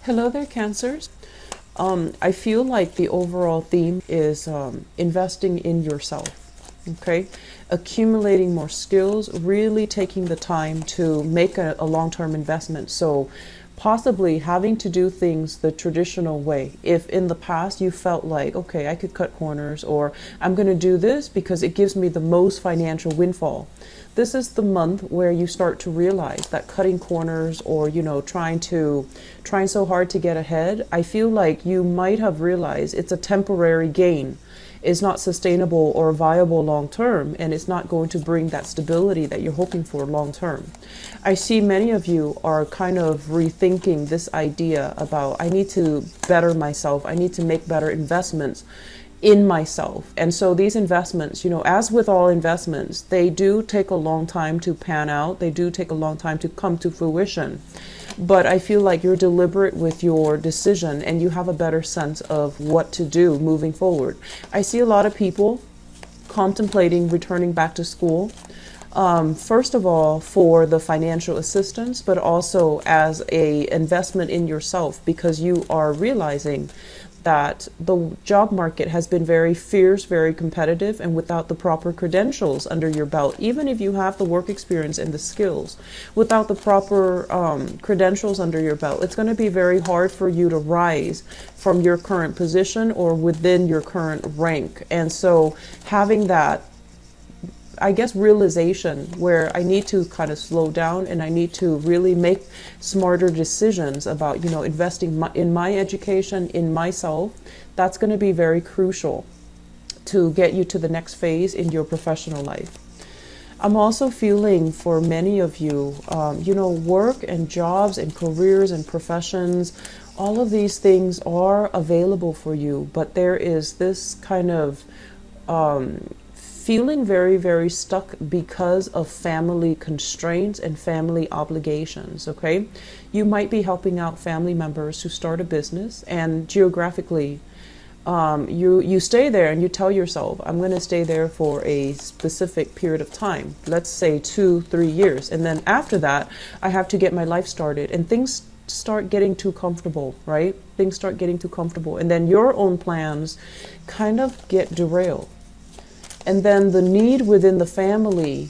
Hello there, Cancers. I feel like the overall theme is investing in yourself, okay? Accumulating more skills, really taking the time to make a long-term investment. So possibly having to do things the traditional way. If in the past you felt like, okay, I could cut corners, or I'm going to do this because it gives me the most financial windfall. This is the month where you start to realize that cutting corners, or trying so hard to get ahead, I feel like you might have realized it's a temporary gain. It's not sustainable or viable long term, and it's not going to bring that stability that you're hoping for long term. I see many of you are kind of rethinking this idea about, I need to better myself, I need to make better investments in myself. And so these investments, as with all investments, they do take a long time to pan out. They do take a long time to come to fruition. But I feel like you're deliberate with your decision and you have a better sense of what to do moving forward. I see a lot of people contemplating returning back to school. First of all, for the financial assistance, but also as a investment in yourself, because you are realizing that the job market has been very fierce, very competitive, and without the proper credentials under your belt, even if you have the work experience and the skills, without the proper credentials under your belt, it's going to be very hard for you to rise from your current position or within your current rank. And so having that, I guess, realization where I need to kind of slow down and I need to really make smarter decisions about, investing in my education, in myself, that's going to be very crucial to get you to the next phase in your professional life. I'm also feeling for many of you, work and jobs and careers and professions, all of these things are available for you, but there is this kind of feeling very, very stuck because of family constraints and family obligations, okay? You might be helping out family members who start a business, and geographically, you stay there and you tell yourself, I'm going to stay there for a specific period of time, let's say 2-3 years, and then after that, I have to get my life started, and things start getting too comfortable, right? Things start getting too comfortable, and then your own plans kind of get derailed. And then the need within the family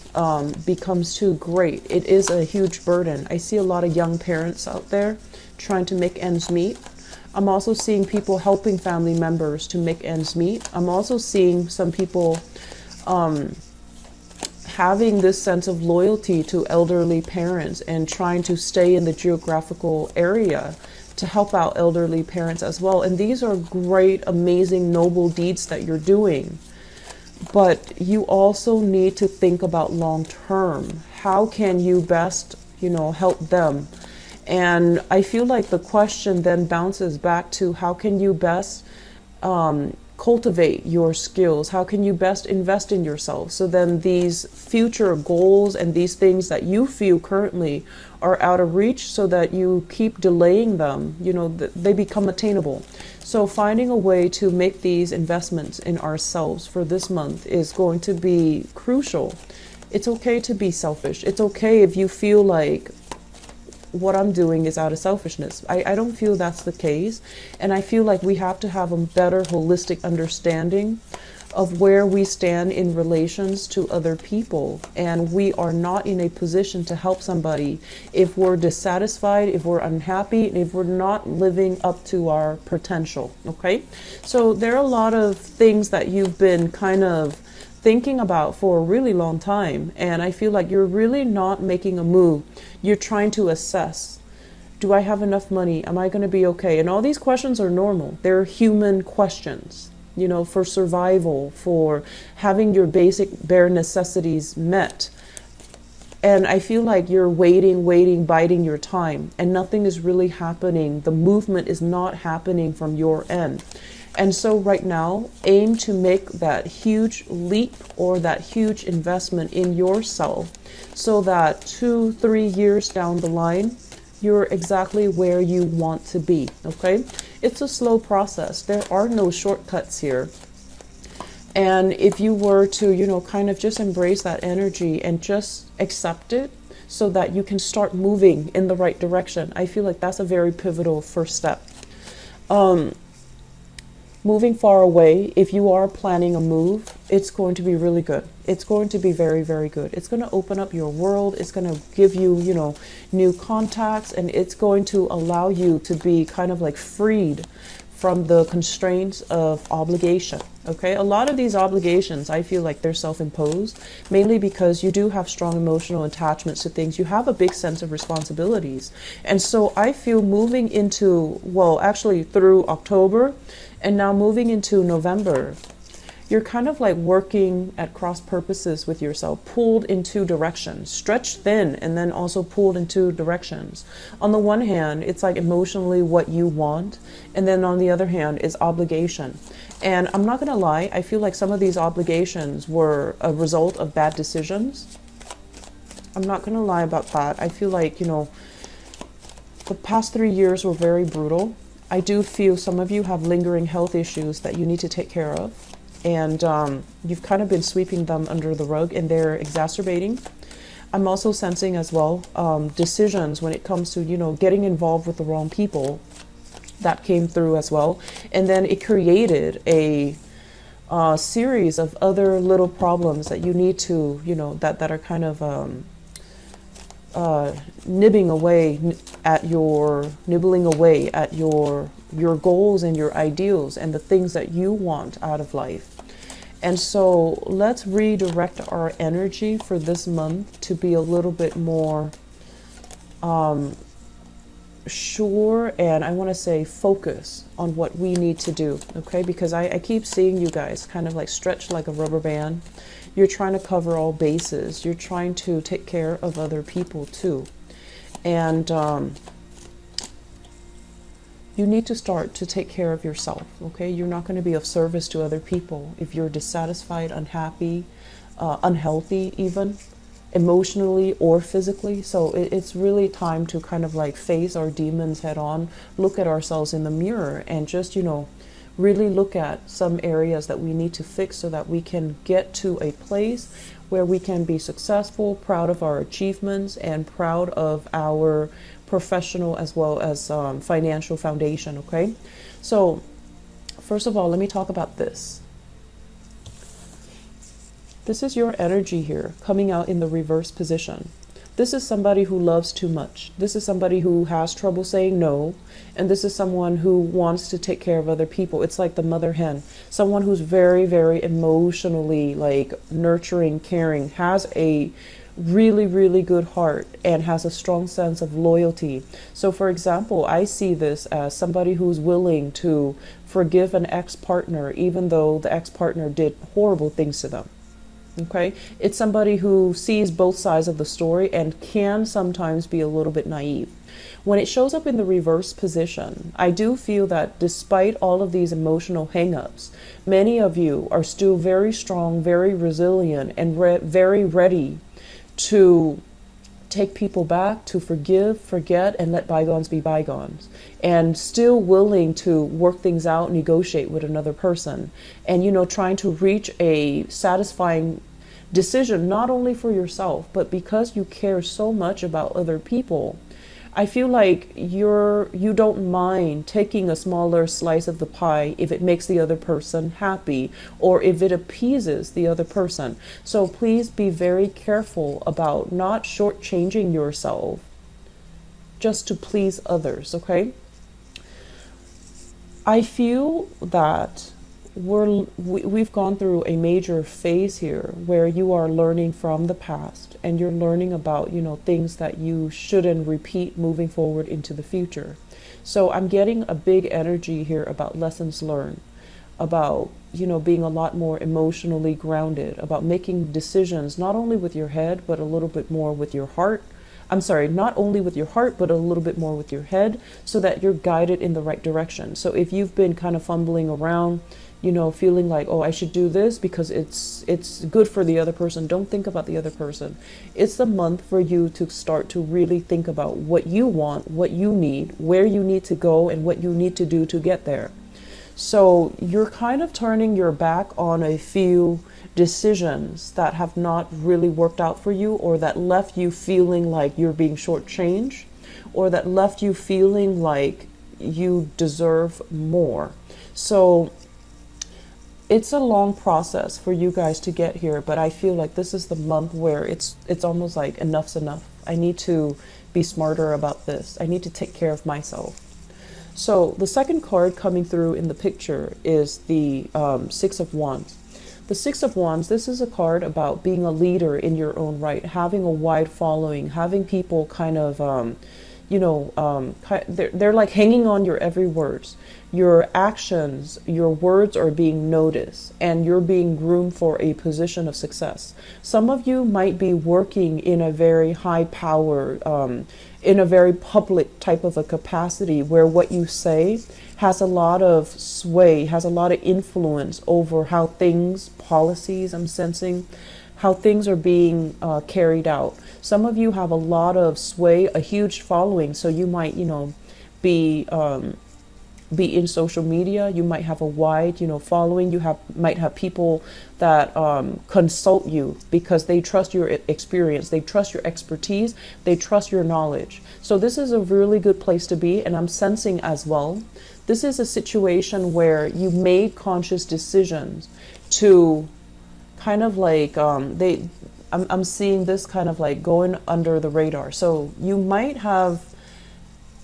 becomes too great. It is a huge burden. I see a lot of young parents out there trying to make ends meet. I'm also seeing people helping family members to make ends meet. I'm also seeing some people having this sense of loyalty to elderly parents and trying to stay in the geographical area to help out elderly parents as well. And these are great, amazing, noble deeds that you're doing. But you also need to think about long term. How can you best, help them? And I feel like the question then bounces back to how can you best cultivate your skills? How can you best invest in yourself? So then these future goals and these things that you feel currently are out of reach, so that you keep delaying them, they become attainable. So finding a way to make these investments in ourselves for this month is going to be crucial. It's okay to be selfish. It's okay if you feel like what I'm doing is out of selfishness. I don't feel that's the case. And I feel like we have to have a better holistic understanding of where we stand in relations to other people. And we are not in a position to help somebody if we're dissatisfied, if we're unhappy, and if we're not living up to our potential, okay? So there are a lot of things that you've been kind of thinking about for a really long time, and I feel like you're really not making a move. You're trying to assess, do I have enough money? Am I going to be okay? And all these questions are normal. They're human questions, for survival, for having your basic bare necessities met. And I feel like you're waiting, biding your time, and nothing is really happening. The movement is not happening from your end. And so right now, aim to make that huge leap or that huge investment in yourself, so that 2-3 years down the line, you're exactly where you want to be, okay? It's a slow process. There are no shortcuts here. And if you were to, kind of just embrace that energy and just accept it, so that you can start moving in the right direction. I feel like that's a very pivotal first step. Moving far away, if you are planning a move, it's going to be really good. It's going to be very, very good. It's going to open up your world. It's going to give you, you know, new contacts, and it's going to allow you to be kind of like freed from the constraints of obligation. Okay, a lot of these obligations, I feel like they're self-imposed, mainly because you do have strong emotional attachments to things. You have a big sense of responsibilities. And so I feel moving into, well, actually through October and now moving into November, you're kind of like working at cross purposes with yourself, pulled in two directions, stretched thin, and then also pulled in two directions. On the one hand, it's like emotionally what you want, and then on the other hand is obligation. And I'm not gonna lie, I feel like some of these obligations were a result of bad decisions. I'm not gonna lie about that. I feel like, you know, the past 3 years were very brutal. I do feel some of you have lingering health issues that you need to take care of. And you've kind of been sweeping them under the rug, and they're exacerbating. I'm also sensing as well decisions when it comes to, you know, getting involved with the wrong people. That came through as well. And then it created a series of other little problems that you need to, you know, that are kind of nibbling away at your goals and your ideals and the things that you want out of life. And so let's redirect our energy for this month to be a little bit more sure, and I want to say focus on what we need to do, okay? Because I keep seeing you guys kind of like stretched like a rubber band. You're trying to cover all bases. You're trying to take care of other people too. And you need to start to take care of yourself, okay? You're not going to be of service to other people if you're dissatisfied, unhappy, unhealthy even, emotionally or physically. So it's really time to kind of like face our demons head on, look at ourselves in the mirror, and just, you know, really look at some areas that we need to fix so that we can get to a place where we can be successful, proud of our achievements, and proud of our professional as well as financial foundation, okay? So first of all, let me talk about this. This is your energy here coming out in the reverse position. This is somebody who loves too much. This is somebody who has trouble saying no. And this is someone who wants to take care of other people. It's like the mother hen. Someone who's very, very emotionally like nurturing, caring, has a really, really good heart and has a strong sense of loyalty. So for example, I see this as somebody who's willing to forgive an ex-partner even though the ex-partner did horrible things to them. Okay, it's somebody who sees both sides of the story and can sometimes be a little bit naive. When it shows up in the reverse position, I do feel that despite all of these emotional hangups, many of you are still very strong, very resilient, and very ready to take people back, to forgive, forget, and let bygones be bygones, and still willing to work things out, negotiate with another person, and, you know, trying to reach a satisfying decision, not only for yourself, but because you care so much about other people. I feel like you don't mind taking a smaller slice of the pie if it makes the other person happy or if it appeases the other person. So please be very careful about not shortchanging yourself just to please others, okay? I feel that we've gone through a major phase here where you are learning from the past and you're learning about, you know, things that you shouldn't repeat moving forward into the future. So I'm getting a big energy here about lessons learned, about, you know, being a lot more emotionally grounded, about making decisions not only with your head but a little bit more with your heart. I'm sorry, not only with your heart, but a little bit more with your head so that you're guided in the right direction. So if you've been kind of fumbling around, you know, feeling like, oh, I should do this because it's good for the other person, don't think about the other person. It's the month for you to start to really think about what you want, what you need, where you need to go, and what you need to do to get there. So you're kind of turning your back on a few decisions that have not really worked out for you, or that left you feeling like you're being shortchanged, or that left you feeling like you deserve more. So it's a long process for you guys to get here, but I feel like this is the month where it's almost like enough's enough. I need to be smarter about this. I need to take care of myself. So the second card coming through in the picture is the Six of Wands. The Six of Wands, this is a card about being a leader in your own right, having a wide following, having people kind of, they're like hanging on your every words. Your actions, your words are being noticed, and you're being groomed for a position of success. Some of you might be working in a very high power, in a very public type of a capacity, where what you say has a lot of sway, has a lot of influence over how things, policies, I'm sensing, how things are being carried out. Some of you have a lot of sway, a huge following, so you might, be in social media. You might have a wide, following. You might have people that consult you because they trust your experience, they trust your expertise, they trust your knowledge. So this is a really good place to be, and I'm sensing as well, this is a situation where you made conscious decisions to kind of like I'm seeing this kind of like going under the radar. So you might have,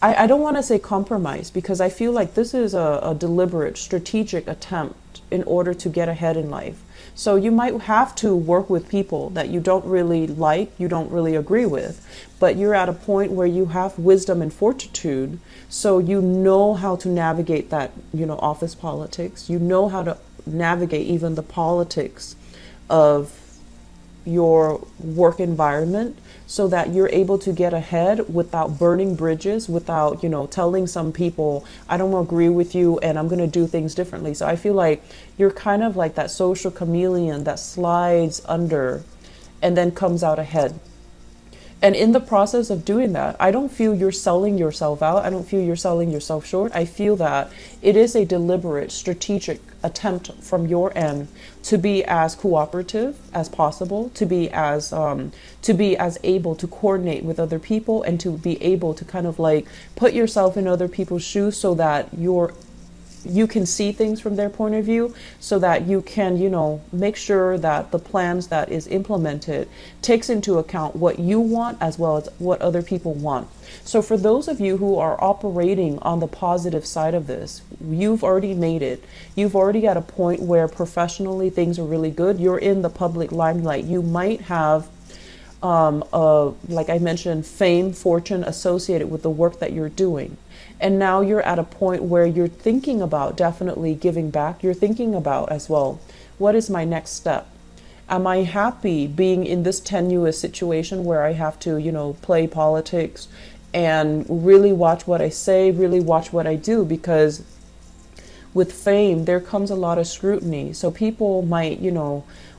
I don't want to say compromise, because I feel like this is a deliberate, strategic attempt in order to get ahead in life. So you might have to work with people that you don't really like, you don't really agree with, but you're at a point where you have wisdom and fortitude, so you know how to navigate that, office politics. You know how to navigate even the politics of your work environment, so that you're able to get ahead without burning bridges, without, telling some people, I don't agree with you and I'm going to do things differently. So I feel like you're kind of like that social chameleon that slides under and then comes out ahead. And in the process of doing that, I don't feel you're selling yourself out. I don't feel you're selling yourself short. I feel that it is a deliberate, strategic attempt from your end to be as cooperative as possible, to be as able to coordinate with other people, and to be able to kind of like put yourself in other people's shoes, so that you can see things from their point of view, so that you can, make sure that the plans that is implemented takes into account what you want as well as what other people want. So for those of you who are operating on the positive side of this, you've already made it. You've already at a point where professionally things are really good. You're in the public limelight. You might have like I mentioned, fame, fortune associated with the work that you're doing. And now you're at a point where you're thinking about definitely giving back. You're thinking about as well, what is my next step? Am I happy being in this tenuous situation where I have to, play politics and really watch what I say, really watch what I do? Because with fame, there comes a lot of scrutiny. So people might,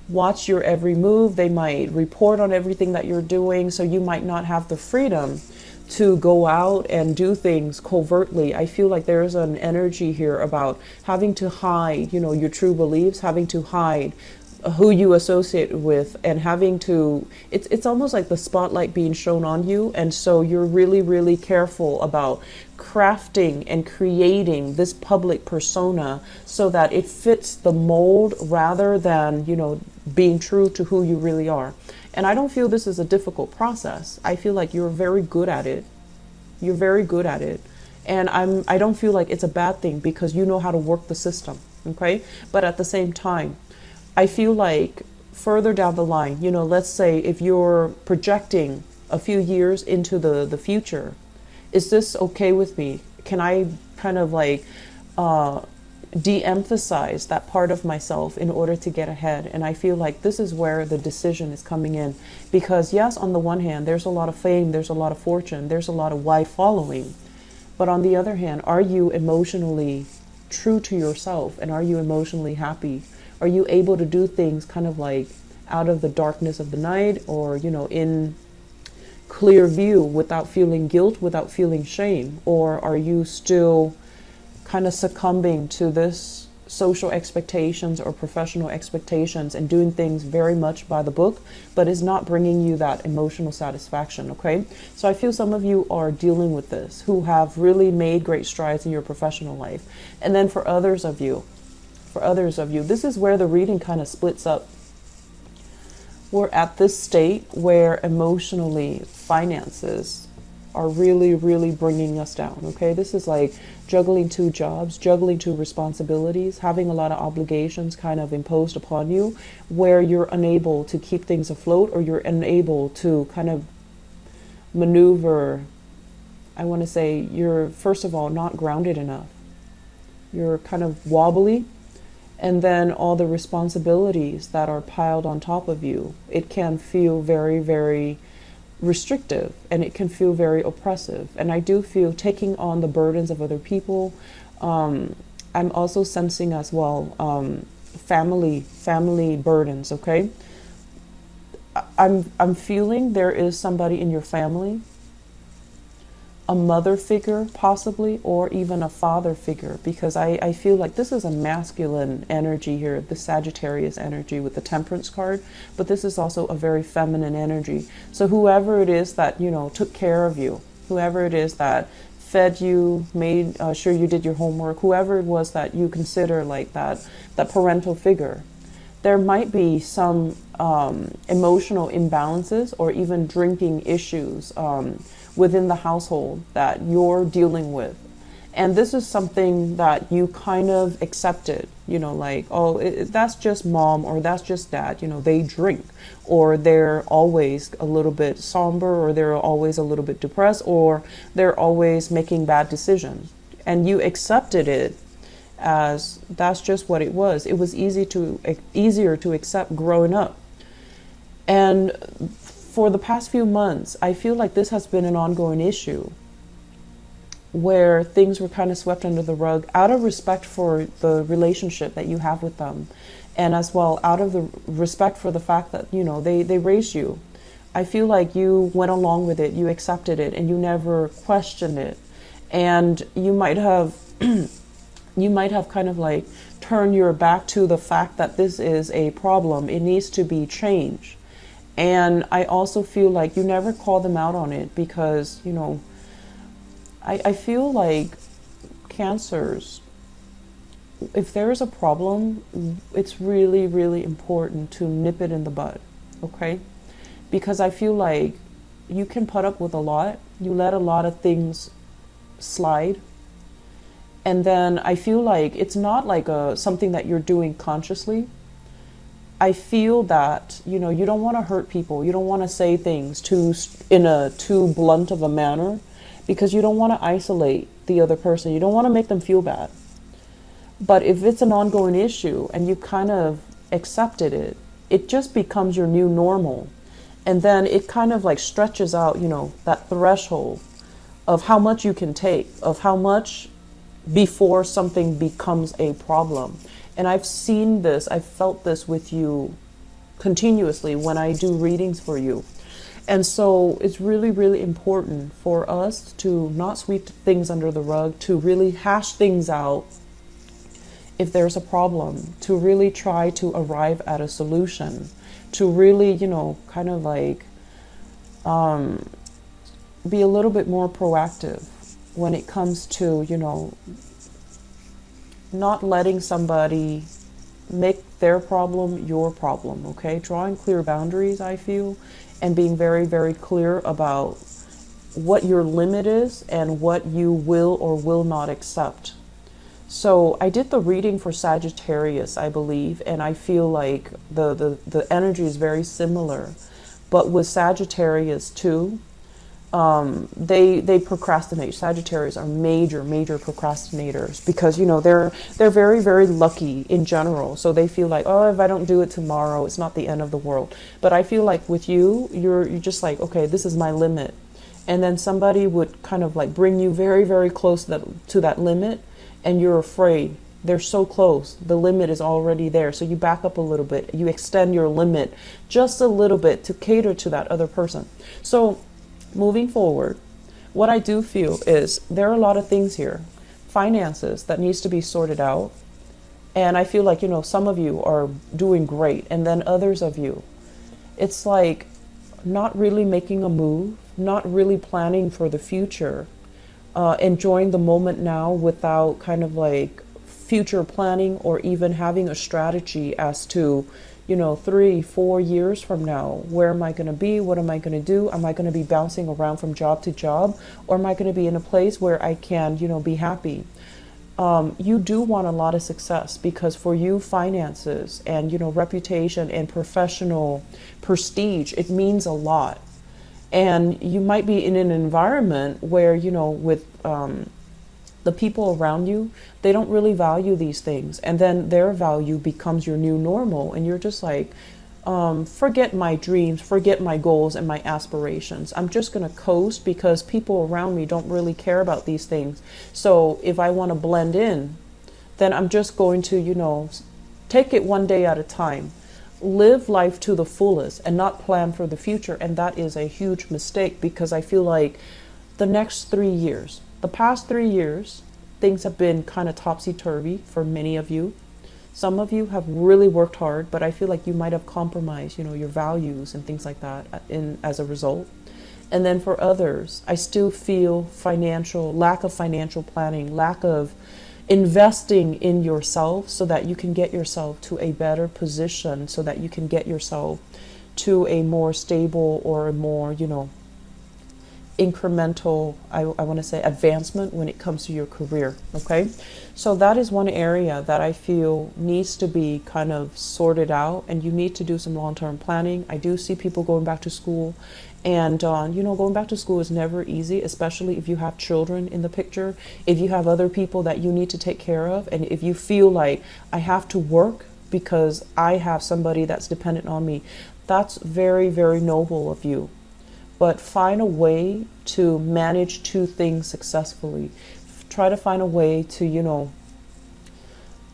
watch your every move. They might report on everything that you're doing. So you might not have the freedom to go out and do things covertly. I feel like there's an energy here about having to hide, your true beliefs, having to hide who you associate with, and having to, it's almost like the spotlight being shown on you. And so you're really, really careful about crafting and creating this public persona so that it fits the mold rather than, being true to who you really are. And I don't feel this is a difficult process. I feel like you're very good at it. You're very good at it. And I don't feel like it's a bad thing, because you know how to work the system. Okay. But at the same time, I feel like further down the line, let's say if you're projecting a few years into the future, is this okay with me? Can I kind of like de-emphasize that part of myself in order to get ahead? And I feel like this is where the decision is coming in, because yes, on the one hand, there's a lot of fame, there's a lot of fortune, there's a lot of wide following. But on the other hand, are you emotionally true to yourself, and are you emotionally happy? Are you able to do things kind of like out of the darkness of the night, or, in clear view, without feeling guilt, without feeling shame? Or are you still kind of succumbing to this social expectations or professional expectations and doing things very much by the book, but is not bringing you that emotional satisfaction. Okay, so I feel some of you are dealing with this, who have really made great strides in your professional life. And then for others of you, this is where the reading kind of splits up. We're at this state where emotionally finances are really, really bringing us down. Okay, this is like juggling 2 jobs, juggling 2 responsibilities, having a lot of obligations kind of imposed upon you, where you're unable to keep things afloat, or you're unable to kind of maneuver. I want to say you're, first of all, not grounded enough. You're kind of wobbly. And then all the responsibilities that are piled on top of you, it can feel very, very restrictive, and it can feel very oppressive. And I do feel taking on the burdens of other people. I'm also sensing as well family burdens. Okay, I'm feeling there is somebody in your family, a mother figure possibly, or even a father figure, because I feel like this is a masculine energy here, the Sagittarius energy with the Temperance card, but this is also a very feminine energy. So whoever it is that, you know, took care of you, whoever it is that fed you, made sure you did your homework, whoever it was that you consider like that parental figure, there might be some emotional imbalances or even drinking issues within the household that you're dealing with. And this is something that you kind of accepted, you know, like, oh, that's just mom, or that's just dad, you know, they drink, or they're always a little bit somber, or they're always a little bit depressed, or they're always making bad decisions. And you accepted it as that's just what it was. It was easier to accept growing up. And for the past few months, I feel like this has been an ongoing issue, where things were kind of swept under the rug out of respect for the relationship that you have with them, and as well out of the respect for the fact that, you know, they raised you. I feel like you went along with it, you accepted it, and you never questioned it. And you might have kind of like turned your back to the fact that this is a problem, it needs to be changed. And I also feel like you never call them out on it, because, you know, I feel like Cancers, if there is a problem, it's really, really important to nip it in the bud, okay? Because I feel like you can put up with a lot, you let a lot of things slide, and then I feel like it's not like something that you're doing consciously. I feel that, you know, you don't want to hurt people. You don't want to say things in a too blunt of a manner, because you don't want to isolate the other person. You don't want to make them feel bad. But if it's an ongoing issue and you kind of accepted it, it just becomes your new normal. And then it kind of like stretches out, you know, that threshold of how much you can take, of how much before something becomes a problem. And I've seen this, I've felt this with you continuously when I do readings for you. And so it's really, really important for us to not sweep things under the rug, to really hash things out if there's a problem, to really try to arrive at a solution, to really, you know, kind of like be a little bit more proactive when it comes to, you know, not letting somebody make their problem your problem, okay? Drawing clear boundaries, I feel, and being very, very clear about what your limit is and what you will or will not accept. So I did the reading for Sagittarius, I believe, and I feel like the energy is very similar. But with Sagittarius too, they procrastinate. Sagittarius are major procrastinators, because, you know, they're very, very lucky in general. So they feel like, oh, if I don't do it tomorrow, it's not the end of the world. But I feel like with you, you're just like, okay, this is my limit. And then somebody would kind of like bring you very, very close to that limit, and you're afraid. They're so close. The limit is already there. So you back up a little bit. You extend your limit just a little bit to cater to that other person. So moving forward, what I do feel is there are a lot of things here. finances that needs to be sorted out. And I feel like, you know, some of you are doing great, and then others of you, it's like not really making a move, not really planning for the future, enjoying the moment now without kind of like future planning or even having a strategy as to, you know, 3-4 years from now, where am I going to be? What am I going to do? Am I going to be bouncing around from job to job? Or am I going to be in a place where I can, you know, be happy? You do want a lot of success, because for you, finances and, you know, reputation and professional prestige, it means a lot. And you might be in an environment where, you know, with the people around you, they don't really value these things. And then their value becomes your new normal. And you're just like, forget my dreams, forget my goals and my aspirations. I'm just going to coast because people around me don't really care about these things. So if I want to blend in, then I'm just going to, you know, take it one day at a time. Live life to the fullest and not plan for the future. And that is a huge mistake, because I feel like the next 3 years, the past 3 years, things have been kind of topsy-turvy for many of you. Some of you have really worked hard, but I feel like you might have compromised, you know, your values and things like that as a result. And then for others, I still feel lack of financial planning, lack of investing in yourself so that you can get yourself to a better position, so that you can get yourself to a more stable or a more, you know, incremental, I want to say, advancement when it comes to your career. Okay, so that is one area that I feel needs to be kind of sorted out, and you need to do some long-term planning. I do see people going back to school, and you know, going back to school is never easy, especially if you have children in the picture, if you have other people that you need to take care of, and if you feel like I have to work because I have somebody that's dependent on me. That's very, very noble of you. But find a way to manage two things successfully. Try to find a way to, you know,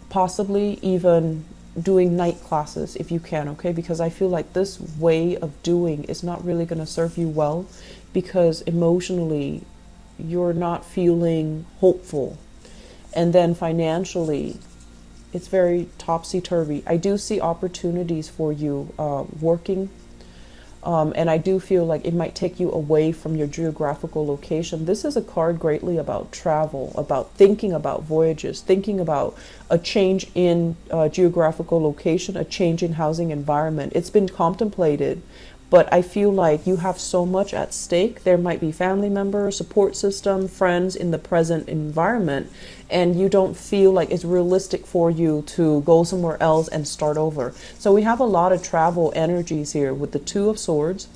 possibly even doing night classes if you can, okay? Because I feel like this way of doing is not really going to serve you well, because emotionally you're not feeling hopeful. And then financially, it's very topsy-turvy. I do see opportunities for you working. And I do feel like it might take you away from your geographical location. This is a card greatly about travel, about thinking about voyages, thinking about a change in geographical location, a change in housing environment. It's been contemplated, but I feel like you have so much at stake. There might be family members, support system, friends in the present environment, and you don't feel like it's realistic for you to go somewhere else and start over. So we have a lot of travel energies here with the Two of Swords,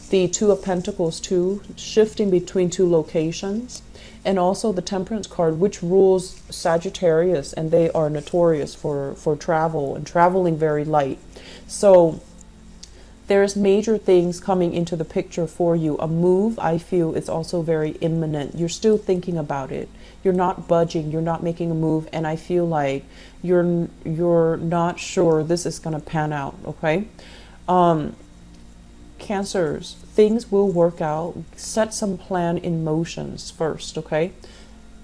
the Two of Pentacles too, shifting between two locations, and also the Temperance card, which rules Sagittarius, and they are notorious for travel and traveling very light. So there's major things coming into the picture for you. A move, I feel, is also very imminent. You're still thinking about it. You're not budging. You're not making a move. And I feel like you're not sure this is going to pan out, okay? Cancers, things will work out. Set some plan in motions first, okay?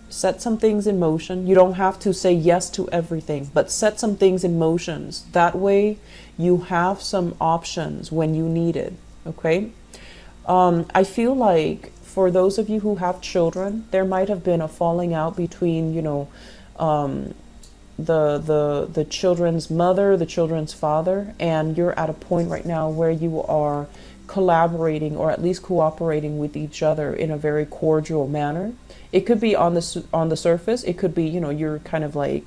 Set some things in motion. You don't have to say yes to everything, but set some things in motions. That way you have some options when you need it, okay? I feel like for those of you who have children, there might have been a falling out between, you know, the children's mother, the children's father, and you're at a point right now where you are collaborating, or at least cooperating with each other in a very cordial manner. It could be on the surface. It could be, you know, you're kind of like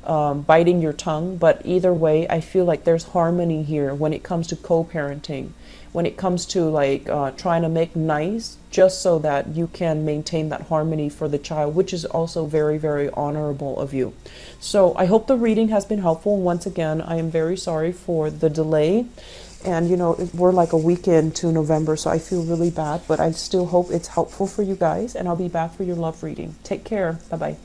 biting your tongue. But either way, I feel like there's harmony here when it comes to co-parenting, when it comes to like trying to make nice just so that you can maintain that harmony for the child, which is also very, very honorable of you. So I hope the reading has been helpful. Once again, I am very sorry for the delay. And, you know, we're like a week into November, so I feel really bad, but I still hope it's helpful for you guys, and I'll be back for your love reading. Take care. Bye-bye.